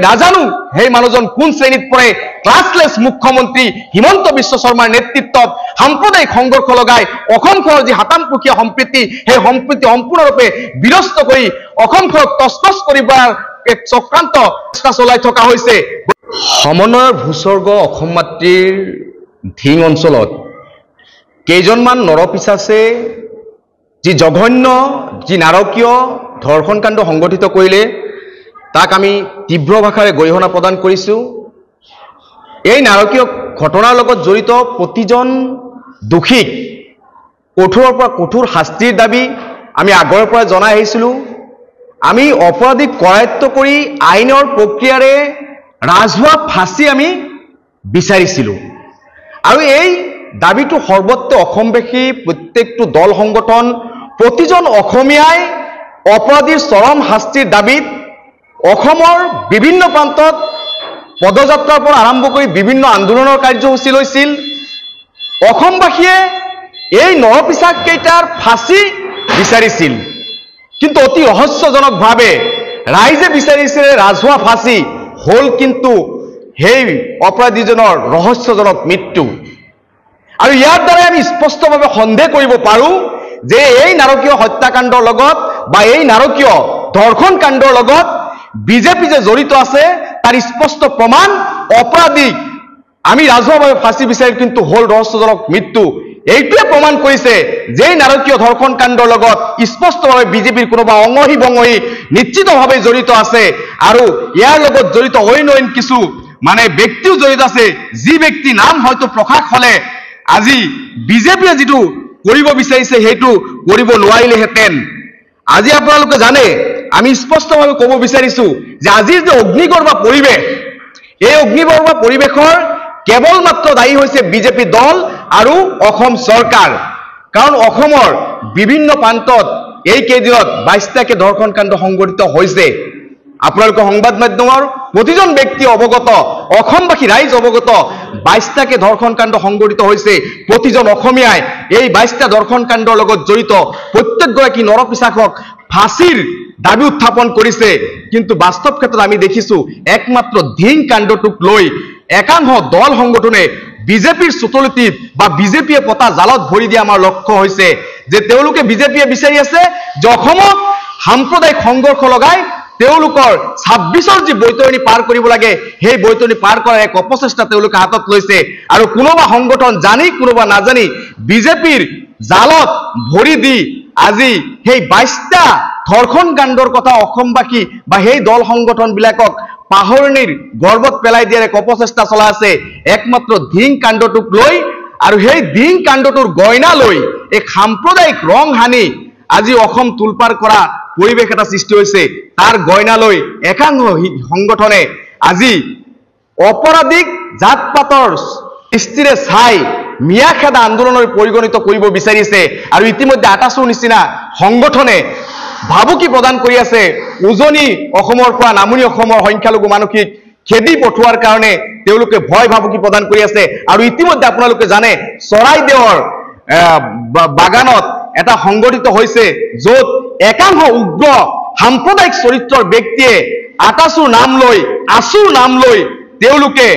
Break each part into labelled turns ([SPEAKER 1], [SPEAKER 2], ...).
[SPEAKER 1] নাজানো সেই মানুহজন কোন শ্ৰেণীত পৰে ক্লাছলেছ মুখ্যমন্ত্ৰী হিমন্ত বিশ্ব শৰ্মাৰ নেতৃত্বত সাম্প্ৰদায়িক সংঘৰ্ষ লগাই অসমখনৰ যি হাতামপুখীয়া সম্প্ৰীতি সেই সম্প্ৰীতি সম্পূৰ্ণৰূপে বিনষ্ট কৰি অসমখনক তছনছ কৰিবৰ এক চক্ৰান্ত চলাই থকা হৈছে সমন্বয়ৰ ভূস্বৰ্গ অসম মাতৃৰ ধিং অঞ্চলত কেইজনমান নৰপিচাচে যি জঘন্য যি নাৰকীয় ধৰ্ষণ কাণ্ড সংগঠিত কৰিলে তাক আমি তীব্ৰ ভাষাৰে গৰিহণা প্ৰদান কৰিছোঁ এই নাৰকীয় ঘটনাৰ লগত জড়িত প্ৰতিজন দোষীক কঠোৰৰ পৰা কঠোৰ শাস্তিৰ দাবী আমি আগৰ পৰা জনাই আহিছিলোঁ আমি অপৰাধীক কৰায়ত্ব কৰি আইনৰ প্ৰক্ৰিয়াৰে ৰাজহুৱা ফাঁচি আমি বিচাৰিছিলোঁ আৰু এই দাবীটো সৰ্বত্ৰে অসমবাসী প্ৰত্যেকটো দল সংগঠন প্ৰতিজন অসমীয়াই অপৰাধীৰ চৰম শাস্তিৰ দাবীত অসমৰ বিভিন্ন প্ৰান্তত পদযাত্ৰাৰ পৰা আৰম্ভ কৰি বিভিন্ন আন্দোলনৰ কাৰ্যসূচী লৈছিল অসমবাসীয়ে এই নৰপিচাক কেইটাৰ ফাঁচি বিচাৰিছিল কিন্তু অতি ৰহস্যজনকভাৱে ৰাইজে বিচাৰিছিল ৰাজহুৱা ফাঁচি হল কিন্তু সেই অপৰাধীজনৰ ৰহস্যজনক মৃত্যু আৰু ইয়াৰ দ্বাৰা আমি স্পষ্টভাৱে সন্দেহ কৰিব পাৰোঁ যে এই নাৰকীয় হত্যাকাণ্ডৰ লগত বা এই নাৰকীয় ধৰ্ষণ কাণ্ডৰ লগত বিজেপি যে জড়িত আছে তাৰ স্পষ্ট প্ৰমাণ অপৰাধীক আমি ৰাজহুৱাভাৱে ফাঁচি বিচাৰি কিন্তু হল ৰহস্যজনক মৃত্যু এইটোৱে প্ৰমাণ কৰিছে যে নাৰকীয় ধৰ্ষণ কাণ্ডৰ লগত স্পষ্টভাৱে বিজেপিৰ কোনোবা অঙহী বঙহী নিশ্চিতভাৱে জড়িত আছে আৰু ইয়াৰ লগত জড়িত অইন কিছু মানে ব্যক্তিও জড়িত আছে যি ব্যক্তি নাম হয়তো প্ৰকাশ হলে আজি বিজেপিয়ে যেটো কৰিব বিচাৰিছে হেতু কৰিব নোৱাৰিলেহেঁতেন আজি আপোনালোকে জানে আমি স্পষ্টভাৱে ক'ব বিচাৰিছো যে আজিৰ যে অগ্নিগৰ্ভ পৰিৱেশ এই অগ্নিগৰ্ভ পৰিৱেশৰ কেৱল মাত্ৰ দায়ী হৈছে বিজেপি দল আৰু অসম চৰকাৰ কাৰণ অসমৰ বিভিন্ন প্ৰান্তত এই কেইদিনত 22টাকে ধৰ্ষণ কাণ্ড সংঘটিত হৈছে আপোনালোকে সংবাদ মাধ্যমৰ প্ৰতিজন ব্যক্তি অৱগত অসমবাসী ৰাইজ অৱগত 22টাকে ধৰ্ষণ কাণ্ড সংঘটিত হৈছে প্ৰতিজন অসমীয়াই এই 22টা ধৰ্ষণ কাণ্ডৰ লগত জড়িত প্ৰত্যেকগৰাকী নৰপিচাকক ফাঁসিৰ দাবী উত্থাপন কৰিছে কিন্তু বাস্তৱ ক্ষেত্ৰত আমি দেখিছো একমাত্ৰ ধিং কাণ্ডটোক লৈ একাংশ দল সংগঠনে বিজেপিৰ চুতলতি বা বিজেপিয়ে পতা জালত ভৰি দিয়া আমাৰ লক্ষ্য হৈছে যে তেওঁলোকে বিজেপিয়ে বিচাৰি আছে যে অসমত সাম্প্ৰদায়িক সংঘৰ্ষ লগাই তেওঁলোকৰ 26ৰ যি বৈতৰণি পাৰ কৰিব লাগে সেই বৈতৰণি পাৰ কৰাৰ এক অপচেষ্টা তেওঁলোকে হাতত লৈছে আৰু কোনোবা সংগঠন জানি কোনোবা নাজানি বিজেপিৰ জালত ভৰি দি আজি সেই 22টা ধৰ্ষণ কাণ্ডৰ কথা অসমবাসী বা সেই দল সংগঠন বিলাকক পাহৰণিৰ গৰ্বত পেলাই দিয়াৰ এক অপচেষ্টা চলাই আছে একমাত্ৰ ধিং কাণ্ডটোক লৈ আৰু সেই ধিং কাণ্ডটোৰ গয়না লৈ এক সাম্প্ৰদায়িক ৰং হানি আজি অসম তুলপাৰ কৰা পৰিৱেশ এটা সৃষ্টি হৈছে তাৰ গয়না লৈ একাংশ সংগঠনে আজি অপৰাধীক জাতপাতৰ স্থিৰে চাই মিয়াখেদা আন্দোলনৰ পৰিগণিত কৰিব বিচাৰিছে আৰু ইতিমধ্যে আটাছুৰ নিচিনা সংগঠনে ভাবুকি প্ৰদান কৰি আছে উজনি অসমৰ পৰা নামনি অসমৰ সংখ্যালঘু মানুহক খেদি পঠোৱাৰ কাৰণে তেওঁলোকে ভয় ভাবুকি প্ৰদান কৰি আছে আৰু ইতিমধ্যে আপোনালোকে জানে চৰাইদেউৰ বাগানত এটা সংগঠিত হৈছে য'ত একাংশ উগ্ৰ সাম্প্ৰদায়িক চৰিত্ৰৰ ব্যক্তিয়ে আটাছুৰ নাম লৈ আসুৰ নাম লৈ তেওঁলোকে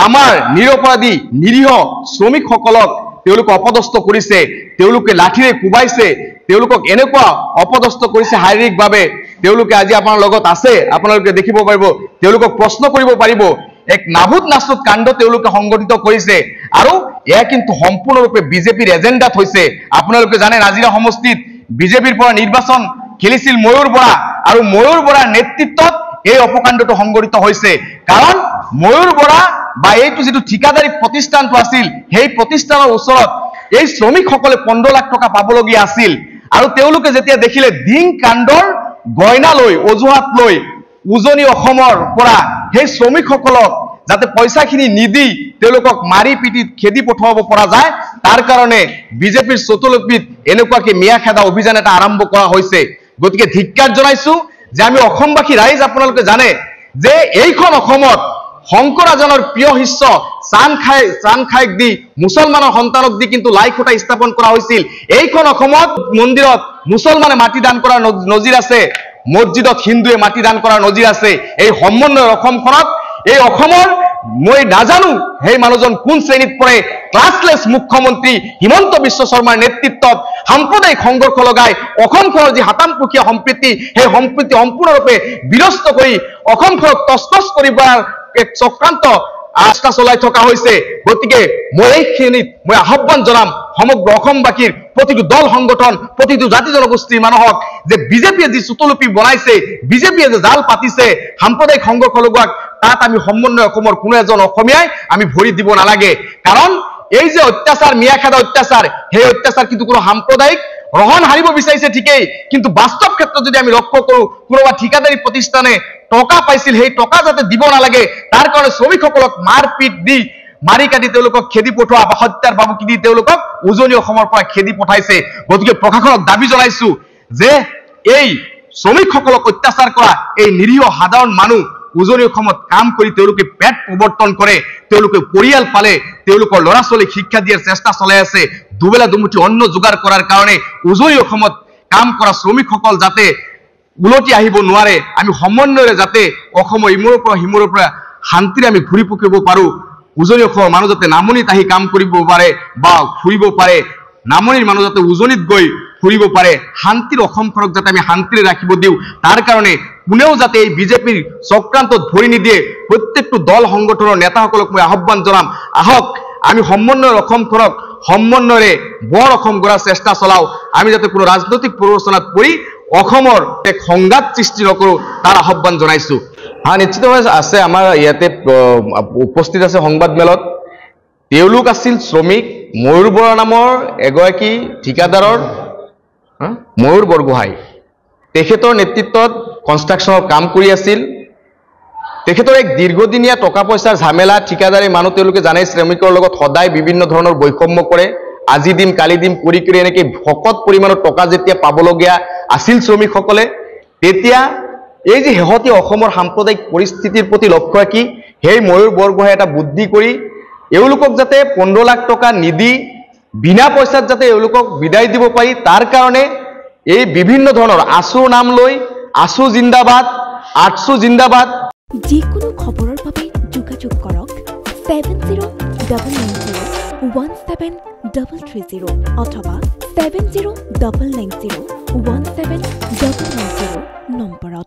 [SPEAKER 1] আমাৰ নিৰপৰাধী নিৰীহ শ্ৰমিকসকলক তেওঁলোকে অপদস্থ কৰিছে তেওঁলোকে লাঠিৰে কুবাইছে তেওঁলোকক এনেকুৱা অপদস্থ কৰিছে শাৰীৰিকভাৱে তেওঁলোকে আজি আপোনাৰ লগত আছে আপোনালোকে দেখিব পাৰিব তেওঁলোকক প্ৰশ্ন কৰিব পাৰিব এক নাভুত নাচুত কাণ্ড তেওঁলোকে সংগঠিত কৰিছে আৰু এয়া কিন্তু সম্পূৰ্ণৰূপে বিজেপিৰ এজেন্ডাত হৈছে আপোনালোকে জানে নাজিৰা সমষ্টিত বিজেপিৰ পৰা নিৰ্বাচন খেলিছিল ময়ূৰ বৰা আৰু ময়ূৰ বৰাৰ নেতৃত্বত এই অপকাণ্ডটো সংগঠিত হৈছে কাৰণ ময়ূৰ বৰা বা এইটো যেটো ঠিকাদাৰী প্ৰতিষ্ঠানটো আছিল সেই প্ৰতিষ্ঠানৰ ওচৰত এই শ্ৰমিকসকলে 15 লাখ টকা পাবলগীয়া আছিল আৰু তেওঁলোকে যেতিয়া দেখিলে ধিং কাণ্ডৰ গয়না লৈ অজুহাত লৈ উজনি অসমৰ পৰা সেই শ্ৰমিকসকলক যাতে পইচাখিনি নিদি তেওঁলোকক মাৰি পিটি খেদি পঠাব পৰা যায় তাৰ কাৰণে বিজেপিৰ চতুলপিত এনেকুৱাকে মিয়াখেদা অভিযান এটা আৰম্ভ কৰা হৈছে গতিকে ধিক্কাৰ জনাইছো যে আমি অসমবাসী ৰাইজ আপোনালোকে জানে যে এইখন অসমত শংকৰাজনৰ প্ৰিয় শিষ্য চান খাইক দি মুছলমানৰ সন্তানক দি কিন্তু লাইখোটা স্থাপন কৰা হৈছিল এইখন অসমত মন্দিৰত মুছলমানে মাটি দান কৰাৰ নজিৰ আছে মছজিদত হিন্দুৱে মাটি দান কৰাৰ নজিৰ আছে এই সমন্বয়ৰ অসমখনত এই অসমৰ মই নাজানো সেই মানুহজন কোন শ্ৰেণীত পৰে ক্লাছলেছ মুখ্যমন্ত্ৰী হিমন্ত বিশ্ব শৰ্মাৰ নেতৃত্বত সাম্প্ৰদায়িক সংঘৰ্ষ লগাই অসমখনৰ যি হাতামপুখীয়া সম্প্ৰীতি সেই সম্প্ৰীতি সম্পূৰ্ণৰূপে বিনষ্ট কৰি অসমখনক তছনছ কৰিবৰ এক চক্ৰান্ত আস্থা চলাই থকা হৈছে গতিকে মই এইখিনিত মই আহ্বান জনাম সমগ্ৰ অসমবাসীৰ প্ৰতিটো দল সংগঠন প্ৰতিটো জাতি জনগোষ্ঠীৰ মানুহক যে বিজেপিয়ে যি চুটলুপি বনাইছে বিজেপিয়ে যে জাল পাতিছে সাম্প্ৰদায়িক সংঘৰ্ষ লগোৱাক তাত আমি সমন্বয় অসমৰ কোনো এজন অসমীয়াই আমি ভৰি দিব নালাগে কাৰণ এই যে অত্যাচাৰ মিয়াখাদা অত্যাচাৰ সেই অত্যাচাৰ কিন্তু কোনো সাম্প্ৰদায়িক ৰহন হাৰিব বিচাৰিছে ঠিকই কিন্তু বাস্তৱ ক্ষেত্ৰত যদি আমি লক্ষ্য কৰো কোনোবা ঠিকাদাৰী প্ৰতিষ্ঠানে টকা পাইছিল সেই টকা যাতে দিব নালাগে তাৰ কাৰণে শ্ৰমিকসকলক মাৰপিট দি মাৰি কাটি তেওঁলোকক খেদি পঠোৱা বা হত্যাৰ বাবুকি দি তেওঁলোকক উজনি অসমৰ পৰা খেদি পঠাইছে গতিকে প্ৰশাসনক দাবী জনাইছো যে এই শ্ৰমিকসকলক অত্যাচাৰ কৰা এই নিৰীহ সাধাৰণ মানুহ উজনি অসমত কাম কৰি তেওঁলোকে পেট প্ৰৱৰ্তন কৰে তেওঁলোকে পৰিয়াল পালে তেওঁলোকৰ ল'ৰা ছোৱালীক শিক্ষা দিয়াৰ চেষ্টা চলাই আছে দুবেলা দুমুঠি অন্ন যোগাৰ কৰাৰ কাৰণে উজনি অসমত কাম কৰা শ্ৰমিকসকল যাতে উলটি আহিব নোৱাৰে আমি সমন্বয়ৰে যাতে অসমৰ ইমূৰৰ পৰা সিমূৰৰ পৰা শান্তিৰে আমি ঘূৰি পকিব পাৰো উজনি অসমৰ মানুহ যাতে নামনিত আহি কাম কৰিব পাৰে বা ফুৰিব পাৰে নামনিৰ মানুহ যাতে উজনিত গৈ ফুৰিব পাৰে শান্তিৰ অসমখনক যাতে আমি শান্তিৰে ৰাখিব দিওঁ তাৰ কাৰণে কোনেও যাতে এই বিজেপিৰ চক্ৰান্তত ভৰি নিদিয়ে প্ৰত্যেকটো দল সংগঠনৰ নেতাসকলক মই আহ্বান জনাম আহক আমি সমন্বয়ৰ অসমখনক সমন্বয়ৰে বৰ অসম গঢ়াৰ চেষ্টা চলাও আমি যাতে কোনো ৰাজনৈতিক প্ৰৰোচনাত পৰি অসমৰ এক সংঘাত সৃষ্টি নকৰো তাৰ আহ্বান জনাইছো নিশ্চিতভাৱে আছে আমাৰ ইয়াতে উপস্থিত আছে সংবাদ মেলত তেওঁলোক আছিল শ্ৰমিক ময়ূৰ বৰা নামৰ এগৰাকী ঠিকাদাৰৰ ময়ূৰ বৰগোহাঁই তেখেতৰ নেতৃত্বত কনষ্ট্ৰাকশ্যনৰ কাম কৰি আছিল তেখেতৰ এক দীৰ্ঘদিনীয়া টকা পইচাৰ ঝামেলা ঠিকাদাৰী মানুহ তেওঁলোকে জানে শ্ৰমিকৰ লগত সদায় বিভিন্ন ধৰণৰ বৈষম্য কৰে আজি দিম কালি দিম কৰি কৰি এনেকৈ ভকত পৰিমাণৰ টকা যেতিয়া পাবলগীয়া আছিল শ্ৰমিকসকলে তেতিয়া এই যে শেহতীয়া অসমৰ সাম্প্ৰদায়িক পৰিস্থিতিৰ প্ৰতি লক্ষ্য ৰাখি সেই ময়ূৰ বৰগোহাঁই এটা বুদ্ধি কৰি এওঁলোকক যাতে 15 লাখ টকা নিদি বিনা পইচাত যাতে এওঁলোকক বিদায় দিব পাৰি তাৰ কাৰণে এই বিভিন্ন ধৰণৰ আছুৰ নাম লৈ আছু জিন্দাবাদ আটছু জিন্দাবাদ
[SPEAKER 2] যিকোনো খবৰৰ বাবে যোগাযোগ কৰক 7099017330 অথবা 7099017990 নম্বৰত